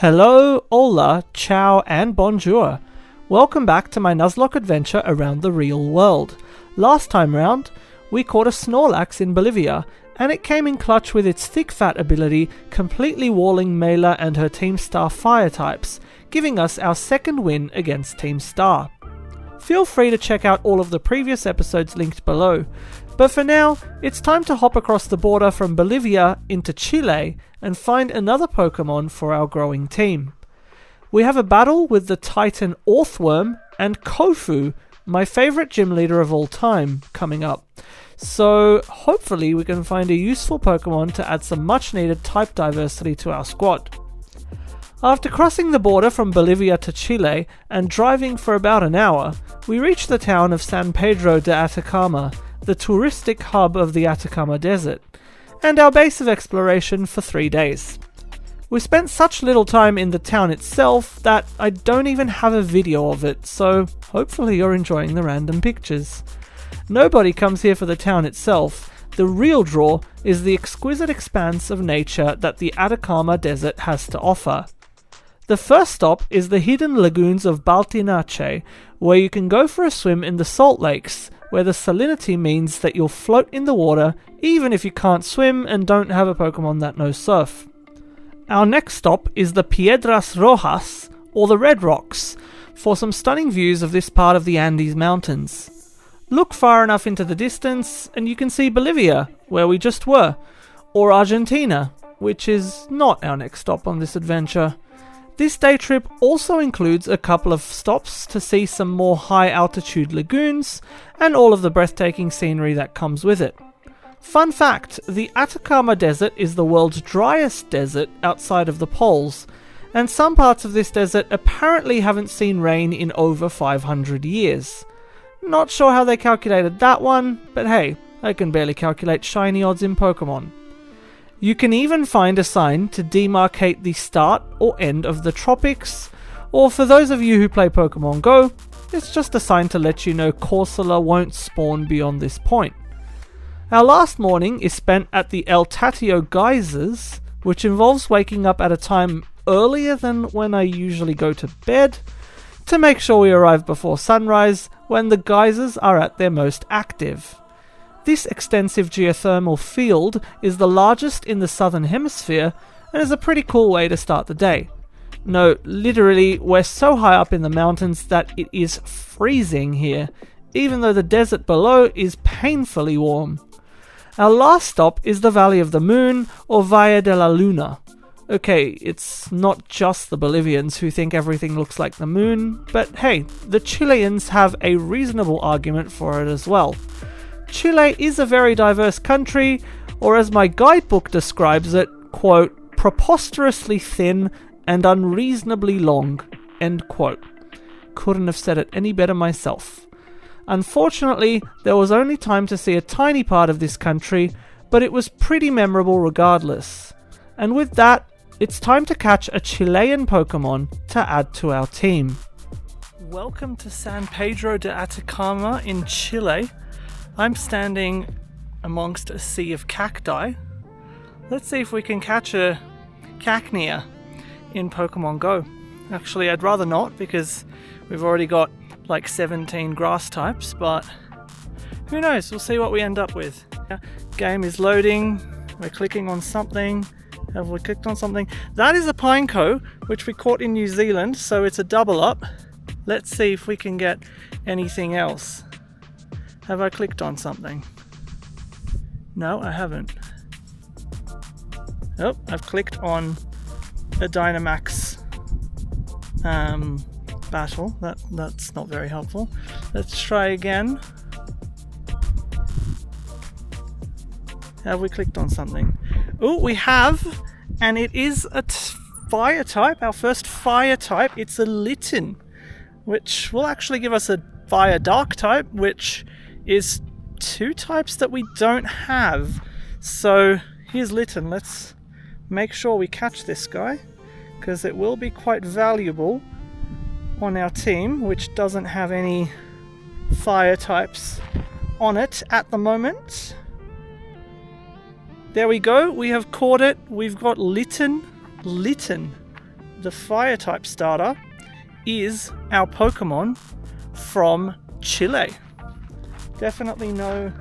Hello, hola, ciao and bonjour. Welcome back to my Nuzlocke adventure around the real world. Last time round, we caught a Snorlax in Bolivia, and it came in clutch with its thick fat ability, completely walling Mela and her Team Star fire types, giving us our second win against Team Star. Feel free to check out all of the previous episodes linked below, but for now, it's time to hop across the border from Bolivia into Chile and find another Pokémon for our growing team. We have a battle with the Titan Orthworm and Kofu, my favourite gym leader of all time, coming up. So hopefully we can find a useful Pokémon to add some much needed type diversity to our squad. After crossing the border from Bolivia to Chile and driving for about an hour, we reach the town of San Pedro de Atacama, the touristic hub of the Atacama Desert, and our base of exploration for 3 days. We spent such little time in the town itself that I don't even have a video of it, so hopefully you're enjoying the random pictures. Nobody comes here for the town itself. The real draw is the exquisite expanse of nature that the Atacama Desert has to offer. The first stop is the hidden lagoons of Baltinache, where you can go for a swim in the salt lakes, where the salinity means that you'll float in the water even if you can't swim and don't have a Pokémon that knows surf. Our next stop is the Piedras Rojas, or the Red Rocks, for some stunning views of this part of the Andes Mountains. Look far enough into the distance and you can see Bolivia, where we just were, or Argentina, which is not our next stop on this adventure. This day trip also includes a couple of stops to see some more high altitude lagoons and all of the breathtaking scenery that comes with it. Fun fact, the Atacama Desert is the world's driest desert outside of the poles, and some parts of this desert apparently haven't seen rain in over 500 years. Not sure how they calculated that one, but hey, I can barely calculate shiny odds in Pokémon. You can even find a sign to demarcate the start or end of the tropics, or for those of you who play Pokemon Go, it's just a sign to let you know Corsola won't spawn beyond this point. Our last morning is spent at the El Tatio geysers, which involves waking up at a time earlier than when I usually go to bed, to make sure we arrive before sunrise when the geysers are at their most active. This extensive geothermal field is the largest in the southern hemisphere and is a pretty cool way to start the day. No, literally, we're so high up in the mountains that it is freezing here, even though the desert below is painfully warm. Our last stop is the Valley of the Moon, or Valle de la Luna. Okay, it's not just the Bolivians who think everything looks like the moon, but hey, the Chileans have a reasonable argument for it as well. Chile is a very diverse country, or as my guidebook describes it, quote, preposterously thin and unreasonably long, end quote. Couldn't have said it any better myself. Unfortunately, there was only time to see a tiny part of this country, but it was pretty memorable regardless. And with that, it's time to catch a Chilean Pokémon to add to our team. Welcome to San Pedro de Atacama in Chile. I'm standing amongst a sea of cacti. Let's see if we can catch a Cacnea in Pokemon Go. Actually, I'd rather not because we've already got like 17 grass types, but who knows, we'll see what we end up with. Game is loading, we're clicking on something. Have we clicked on something? That is a Pineco, which we caught in New Zealand, so it's a double up. Let's see if we can get anything else. Have I clicked on something? No, I haven't. Oh, I've clicked on a Dynamax battle. That's not very helpful. Let's try again. Have we clicked on something? Oh, we have, and it is a fire type, our first fire type. It's a Litten, which will actually give us a fire dark type, which is two types that we don't have. So here's Litten. Let's make sure we catch this guy, because it will be quite valuable on our team, which doesn't have any fire types on it at the moment. There we go, we have caught it. We've got Litten. the fire type starter is our Pokemon from Chile. Definitely no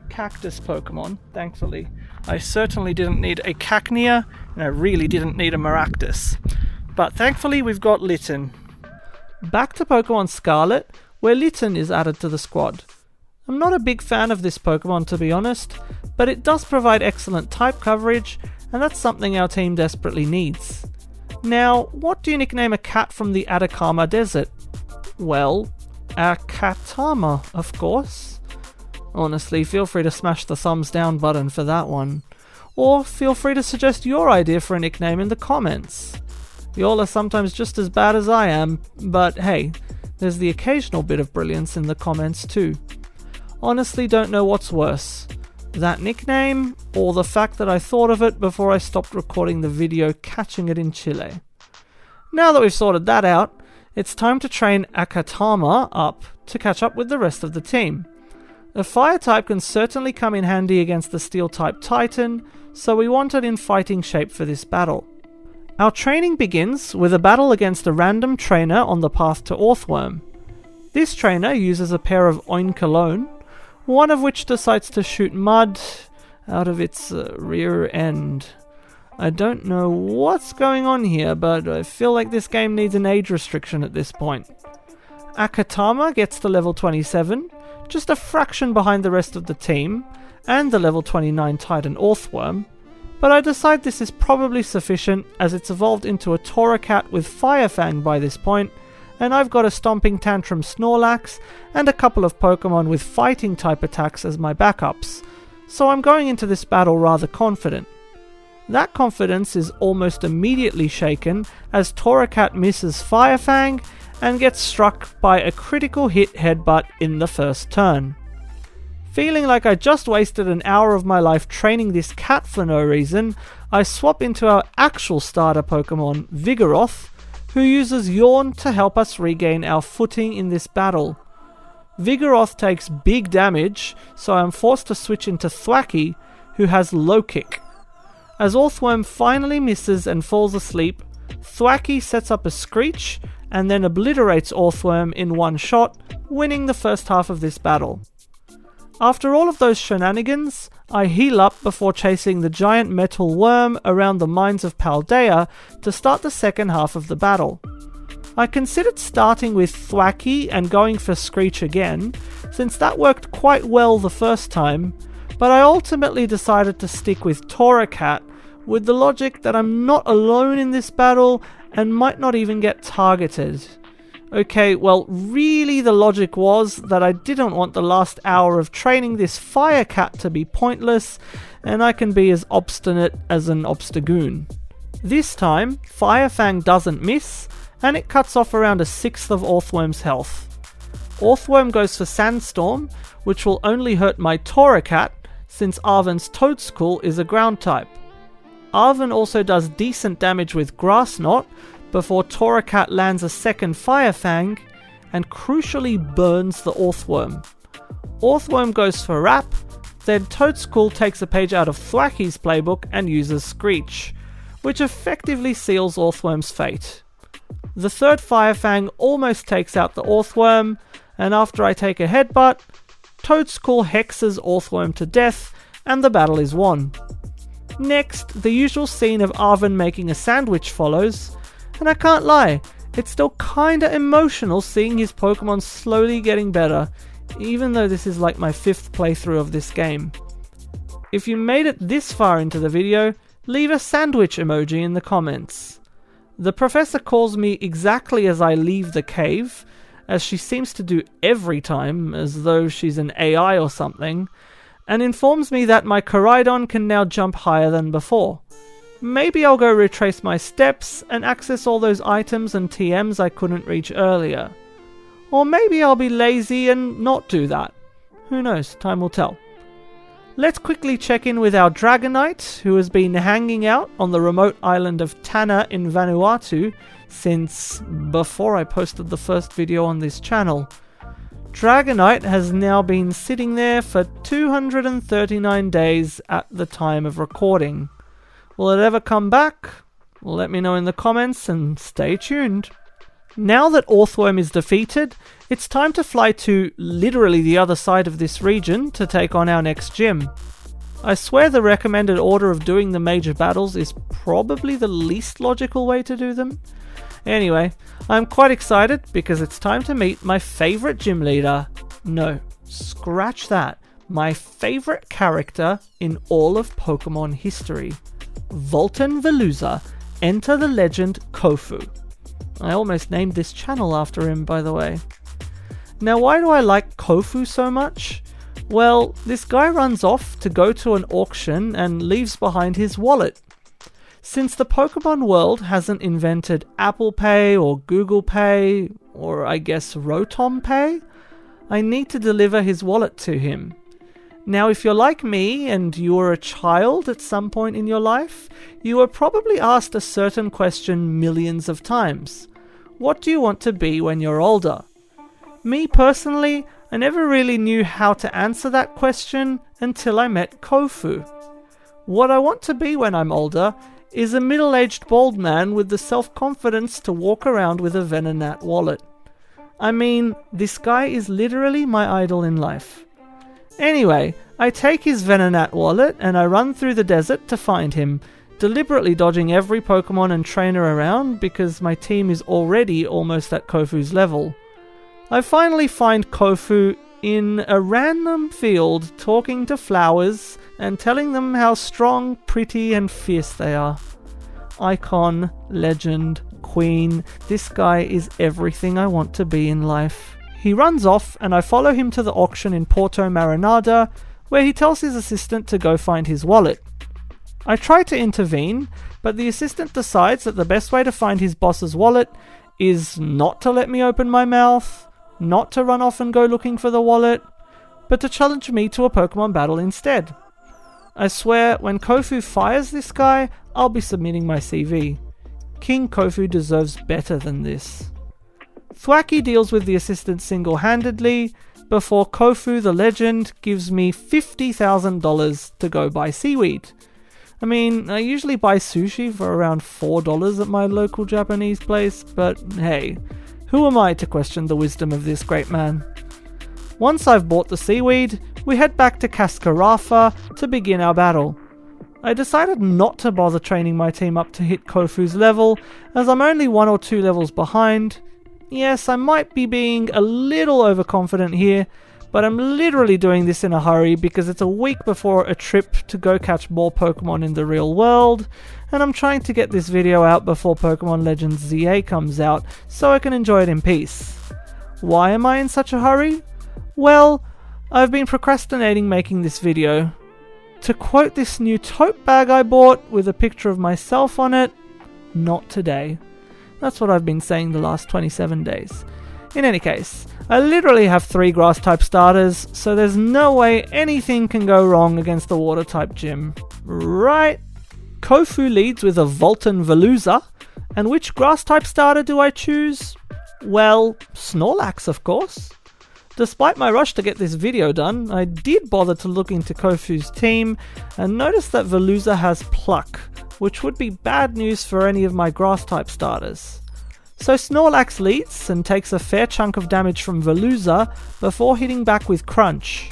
cactus Pokemon, thankfully. I certainly didn't need a Cacnea, and I really didn't need a Maractus. But thankfully we've got Litten. Back to Pokemon Scarlet, where Litten is added to the squad. I'm not a big fan of this Pokemon, to be honest, but it does provide excellent type coverage, and that's something our team desperately needs. Now, what do you nickname a cat from the Atacama Desert? Well, a Katama, of course. Honestly, feel free to smash the thumbs down button for that one. Or feel free to suggest your idea for a nickname in the comments. Y'all are sometimes just as bad as I am, but hey, there's the occasional bit of brilliance in the comments too. Honestly, don't know what's worse, that nickname or the fact that I thought of it before I stopped recording the video catching it in Chile. Now that we've sorted that out, it's time to train Akatama up to catch up with the rest of the team. A fire type can certainly come in handy against the steel type Titan, so we want it in fighting shape for this battle. Our training begins with a battle against a random trainer on the path to Orthworm. This trainer uses a pair of Oinkologne, one of which decides to shoot mud out of its rear end. I don't know what's going on here, but I feel like this game needs an age restriction at this point. Akatama gets to level 27, just a fraction behind the rest of the team, and the level 29 Titan Orthworm, but I decide this is probably sufficient as it's evolved into a Torracat with Fire Fang by this point, and I've got a Stomping Tantrum Snorlax and a couple of Pokemon with fighting type attacks as my backups, so I'm going into this battle rather confident. That confidence is almost immediately shaken as Torracat misses Fire Fang and gets struck by a critical hit headbutt in the first turn. Feeling like I just wasted an hour of my life training this cat for no reason, I swap into our actual starter Pokemon, Vigoroth, who uses Yawn to help us regain our footing in this battle. Vigoroth takes big damage, so I'm forced to switch into Thwackey, who has Low Kick. As Orthworm finally misses and falls asleep, Thwackey sets up a Screech and then obliterates Orthworm in one shot, winning the first half of this battle. After all of those shenanigans, I heal up before chasing the giant metal worm around the mines of Paldea to start the second half of the battle. I considered starting with Thwackey and going for Screech again, since that worked quite well the first time, but I ultimately decided to stick with Torracat, with the logic that I'm not alone in this battle and might not even get targeted. Okay, well, really the logic was that I didn't want the last hour of training this fire cat to be pointless, and I can be as obstinate as an obstagoon. This time, Fire Fang doesn't miss, and it cuts off around a sixth of Orthworm's health. Orthworm goes for Sandstorm, which will only hurt my Torracat, since Arven's Toedscool is a ground type. Arven also does decent damage with Grass Knot, before Torracat lands a second Fire Fang, and crucially burns the Orthworm. Orthworm goes for Wrap, then Toedscool takes a page out of Thwackey's playbook and uses Screech, which effectively seals Orthworm's fate. The third Fire Fang almost takes out the Orthworm, and after I take a headbutt, Toedscool hexes Orthworm to death, and the battle is won. Next, the usual scene of Arven making a sandwich follows, and I can't lie, it's still kinda emotional seeing his Pokemon slowly getting better, even though this is like my 5th playthrough of this game. If you made it this far into the video, leave a sandwich emoji in the comments. The professor calls me exactly as I leave the cave, as she seems to do every time, as though she's an AI or something, and informs me that my Koraidon can now jump higher than before. Maybe I'll go retrace my steps and access all those items and TMs I couldn't reach earlier. Or maybe I'll be lazy and not do that. Who knows, time will tell. Let's quickly check in with our Dragonite, who has been hanging out on the remote island of Tanna in Vanuatu since before I posted the first video on this channel. Dragonite has now been sitting there for 239 days at the time of recording. Will it ever come back? Let me know in the comments and stay tuned. Now that Orthworm is defeated, it's time to fly to literally the other side of this region to take on our next gym. I swear the recommended order of doing the major battles is probably the least logical way to do them. Anyway, I'm quite excited because it's time to meet my favorite gym leader. No, scratch that. My favorite character in all of Pokemon history. Volton Veluza, enter the legend Kofu. I almost named this channel after him, by the way. Now, why do I like Kofu so much? Well, this guy runs off to go to an auction and leaves behind his wallet. Since the Pokemon world hasn't invented Apple Pay or Google Pay, or I guess Rotom Pay, I need to deliver his wallet to him. Now, if you're like me and you were a child at some point in your life, you were probably asked a certain question millions of times. What do you want to be when you're older? Me personally, I never really knew how to answer that question until I met Kofu. What I want to be when I'm older is a middle-aged bald man with the self-confidence to walk around with a Venonat wallet. I mean, this guy is literally my idol in life. Anyway, I take his Venonat wallet and I run through the desert to find him, deliberately dodging every Pokemon and trainer around because my team is already almost at Kofu's level. I finally find Kofu in a random field talking to flowers and telling them how strong, pretty and fierce they are. Icon, legend, queen, this guy is everything I want to be in life. He runs off and I follow him to the auction in Porto Marinada, where he tells his assistant to go find his wallet. I try to intervene, but the assistant decides that the best way to find his boss's wallet is not to let me open my mouth, not to run off and go looking for the wallet, but to challenge me to a Pokemon battle instead. I swear, when Kofu fires this guy, I'll be submitting my CV. King Kofu deserves better than this. Thwacky deals with the assistant single-handedly, before Kofu the legend gives me $50,000 to go buy seaweed. I mean, I usually buy sushi for around $4 at my local Japanese place, but hey, who am I to question the wisdom of this great man? Once I've bought the seaweed, we head back to Cascarrafa to begin our battle. I decided not to bother training my team up to hit Kofu's level, as I'm only 1 or 2 levels behind. Yes, I might be being a little overconfident here, but I'm literally doing this in a hurry because it's a week before a trip to go catch more Pokemon in the real world, and I'm trying to get this video out before Pokemon Legends ZA comes out so I can enjoy it in peace. Why am I in such a hurry? Well, I've been procrastinating making this video. To quote this new tote bag I bought with a picture of myself on it, not today. That's what I've been saying the last 27 days. In any case, I literally have 3 grass-type starters, so there's no way anything can go wrong against the water-type gym. Right? Kofu leads with a Volton Veluza, and which grass-type starter do I choose? Well, Snorlax, of course. Despite my rush to get this video done, I did bother to look into Kofu's team and noticed that Veluza has Pluck, which would be bad news for any of my grass-type starters. So Snorlax leads and takes a fair chunk of damage from Veluza before hitting back with Crunch.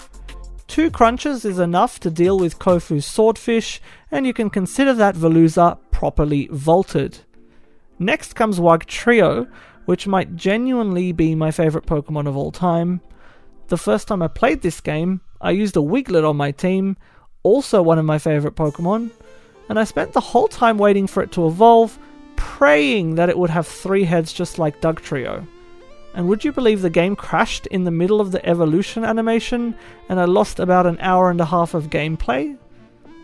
2 crunches is enough to deal with Kofu's Swordfish, and you can consider that Veluza properly vaulted. Next comes Wugtrio, which might genuinely be my favourite Pokemon of all time. The first time I played this game, I used a Wiglet on my team, also one of my favourite Pokemon, and I spent the whole time waiting for it to evolve, praying that it would have 3 heads just like Dugtrio. And would you believe the game crashed in the middle of the evolution animation, and I lost about an hour and a half of gameplay?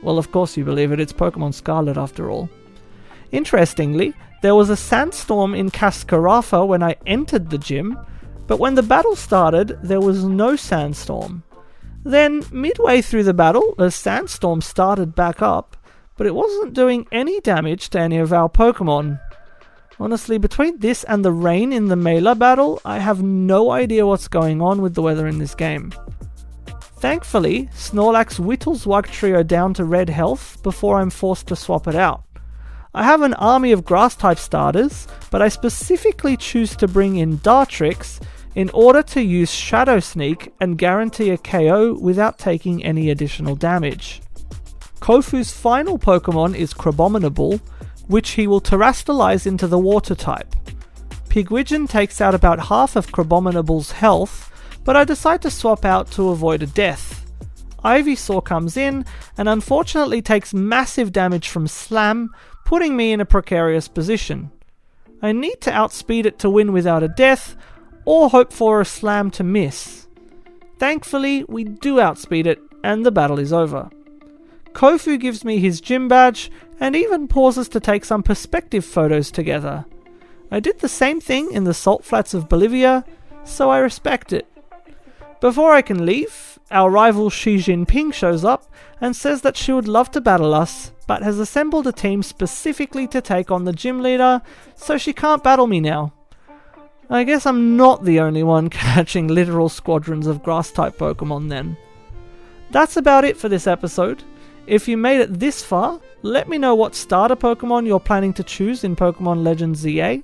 Well, of course you believe it, it's Pokemon Scarlet after all. Interestingly, there was a sandstorm in Cascarrafa when I entered the gym, but when the battle started, there was no sandstorm. Then, midway through the battle, a sandstorm started back up, but it wasn't doing any damage to any of our Pokemon. Honestly, between this and the rain in the Mela battle, I have no idea what's going on with the weather in this game. Thankfully, Snorlax whittles Wugtrio down to red health before I'm forced to swap it out. I have an army of grass-type starters, but I specifically choose to bring in Dartrix in order to use Shadow Sneak and guarantee a KO without taking any additional damage. Kofu's final Pokemon is Crabominable, which he will terrestrialize into the water type. Pigwidgeon takes out about half of Crabominable's health, but I decide to swap out to avoid a death. Ivysaur comes in and unfortunately takes massive damage from Slam, putting me in a precarious position. I need to outspeed it to win without a death, or hope for a Slam to miss. Thankfully, we do outspeed it, and the battle is over. Kofu gives me his gym badge, and even pauses to take some perspective photos together. I did the same thing in the salt flats of Bolivia, so I respect it. Before I can leave, our rival Xi Jinping shows up and says that she would love to battle us, but has assembled a team specifically to take on the gym leader, so she can't battle me now. I guess I'm not the only one catching literal squadrons of grass-type Pokemon then. That's about it for this episode. If you made it this far, let me know what starter Pokemon you're planning to choose in Pokemon Legends ZA.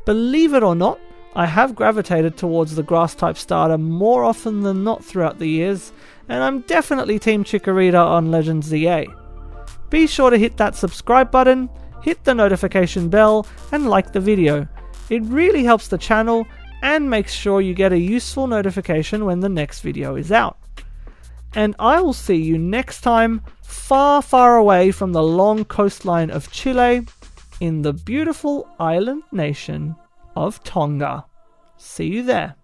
Believe it or not, I have gravitated towards the grass-type starter more often than not throughout the years, and I'm definitely Team Chikorita on Legends ZA. Be sure to hit that subscribe button, hit the notification bell, and like the video. It really helps the channel and makes sure you get a useful notification when the next video is out. And I will see you next time, far, far away from the long coastline of Chile, in the beautiful island nation of Tonga. See you there.